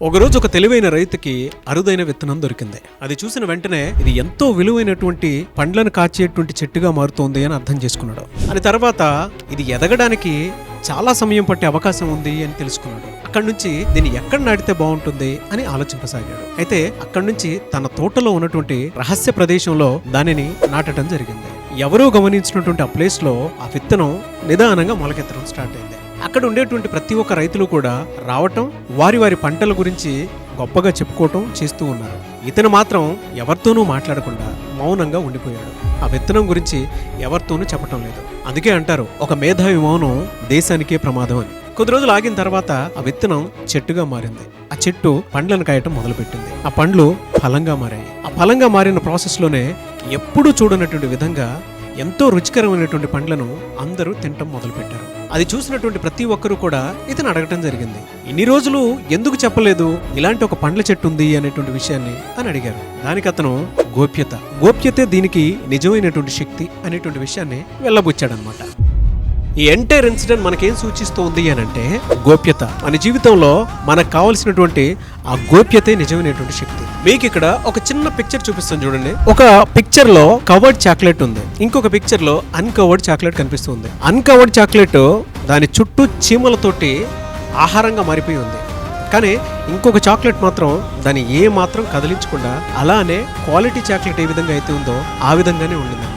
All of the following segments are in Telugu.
ఒకరోజు ఒక తెలివైన రైతుకి అరుదైన విత్తనం దొరికింది. అది చూసిన వెంటనే ఇది ఎంతో విలువైనటువంటి పండ్లను కాచేటువంటి చెట్టుగా మారుతోంది అని అర్థం చేసుకున్నాడు. అని తర్వాత ఇది ఎదగడానికి చాలా సమయం పట్టే అవకాశం ఉంది అని తెలుసుకున్నాడు. అక్కడి నుంచి దీన్ని ఎక్కడ నాటితే బాగుంటుంది అని ఆలోచింపసాగాడు. అయితే అక్కడి నుంచి తన తోటలో ఉన్నటువంటి రహస్య ప్రదేశంలో దానిని నాటడం జరిగింది. ఎవరూ గమనించినటువంటి ఆ ప్లేస్ లో ఆ విత్తనం నిదానంగా మొలకెత్తడం స్టార్ట్ అయింది. అక్కడ ఉండేటువంటి ప్రతి ఒక్క రైతులు కూడా రావటం, వారి వారి పంటల గురించి గొప్పగా చెప్పుకోవటం చేస్తూ ఉన్నారు. ఇతను మాత్రం ఎవరితోనూ మాట్లాడకుండా మౌనంగా ఉండిపోయాడు. ఆ విత్తనం గురించి ఎవరితోనూ చెప్పటం లేదు. అందుకే అంటారు, ఒక మేధావి మౌనం దేశానికే ప్రమాదం అని. కొద్ది రోజులు ఆగిన తర్వాత ఆ విత్తనం చెట్టుగా మారింది. ఆ చెట్టు పండ్లను కాయటం మొదలుపెట్టింది. ఆ పండ్లు ఫలంగా మారాయి. ఆ ఫలంగా మారిన ప్రాసెస్ లోనే ఎప్పుడూ చూడనటువంటి విధంగా ఎంతో రుచికరమైనటువంటి పండ్లను అందరూ తినటం మొదలుపెట్టారు. అది చూసినటువంటి ప్రతి ఒక్కరూ కూడా ఇతను అడగటం జరిగింది, ఇన్ని రోజులు ఎందుకు చెప్పలేదు ఇలాంటి ఒక పండ్ల చెట్టు ఉంది అనేటువంటి విషయాన్ని అని అడిగారు. దానికి అతను గోప్యతే దీనికి నిజమైనటువంటి శక్తి అనేటువంటి విషయాన్ని వెళ్ళబుచ్చాడనమాట. ఈ ఎంటైర్ ఇన్సిడెంట్ మనకేం సూచిస్తోంది అని అంటే, గోప్యత. మన జీవితంలో మనకు కావలసినటువంటి ఆ గోప్యతే నిజమైనటువంటి శక్తి. మీకు ఇక్కడ ఒక చిన్న పిక్చర్ చూపిస్తాను చూడండి. ఒక పిక్చర్ లో కవర్డ్ చాక్లెట్ ఉంది, ఇంకొక పిక్చర్ లో అన్కవర్డ్ చాక్లెట్ కనిపిస్తుంది. అన్కవర్డ్ చాక్లెట్ దాని చుట్టూ చీమలతోటి ఆహారంగా మారిపోయి ఉంది. కానీ ఇంకొక చాక్లెట్ మాత్రం దాన్ని ఏ మాత్రం కదిలించకుండా అలానే క్వాలిటీ చాక్లెట్ ఏ విధంగా అయితే ఉందో ఆ విధంగానే ఉండింది.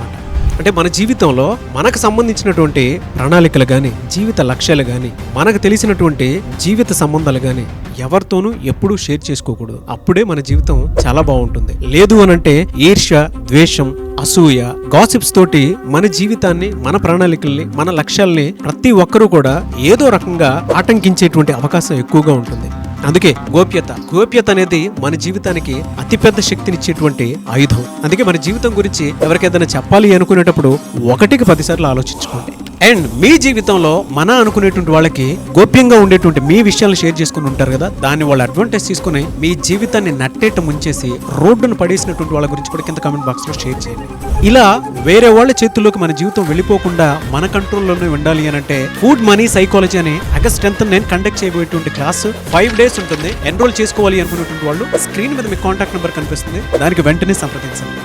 అంటే మన జీవితంలో మనకు సంబంధించినటువంటి ప్రణాళికలు గాని, జీవిత లక్ష్యాలు గాని, మనకు తెలిసినటువంటి జీవిత సంబంధాలు గాని ఎవరితోనూ ఎప్పుడూ షేర్ చేసుకోకూడదు. అప్పుడే మన జీవితం చాలా బాగుంటుంది. లేదు అనంటే ఈర్ష్య, ద్వేషం, అసూయ, గాసిప్స్ తోటి మన జీవితాన్ని, మన ప్రణాళికల్ని, మన లక్ష్యాల్ని ప్రతి ఒక్కరూ కూడా ఏదో రకంగా ఆటంకించేటువంటి అవకాశం ఎక్కువగా ఉంటుంది. అందుకే గోప్యత అనేది మన జీవితానికి అతిపెద్ద శక్తినిచ్చేటువంటి ఆయుధం. అందుకే మన జీవితం గురించి ఎవరికైనా చెప్పాలి అనుకునేటప్పుడు 1కి 10 సార్లు ఆలోచించుకోండి. అండ్ మీ జీవితంలో మన అనుకునేటువంటి వాళ్ళకి గోప్యంగా ఉండేటువంటి మీ విషయాలు షేర్ చేసుకుని ఉంటారు కదా, దాన్ని వాళ్ళు అడ్వాంటేజ్ తీసుకుని మీ జీవితాన్ని నట్టేట ముంచేసి రోడ్డును పడేసినటువంటి వాళ్ళ గురించి కూడా కింద కామెంట్ బాక్స్ లో షేర్ చేయండి. ఇలా వేరే వాళ్ళ చేతుల్లోకి మన జీవితం వెళ్ళిపోకుండా మన కంట్రోల్లోనే ఉండాలి అని అంటే ఫుడ్ మనీ సైకాలజీ అని ఆగస్ట్ 10th నేను కండక్ట్ చేయబోయేటువంటి క్లాస్ 5 days ఉంటుంది. ఎన్రోల్ చేసుకోవాలి అనుకునేటువంటి వాళ్ళు స్క్రీన్ మీద మీ కాంటాక్ట్ నెంబర్ కనిపిస్తుంది, దానికి వెంటనే సంప్రదించండి.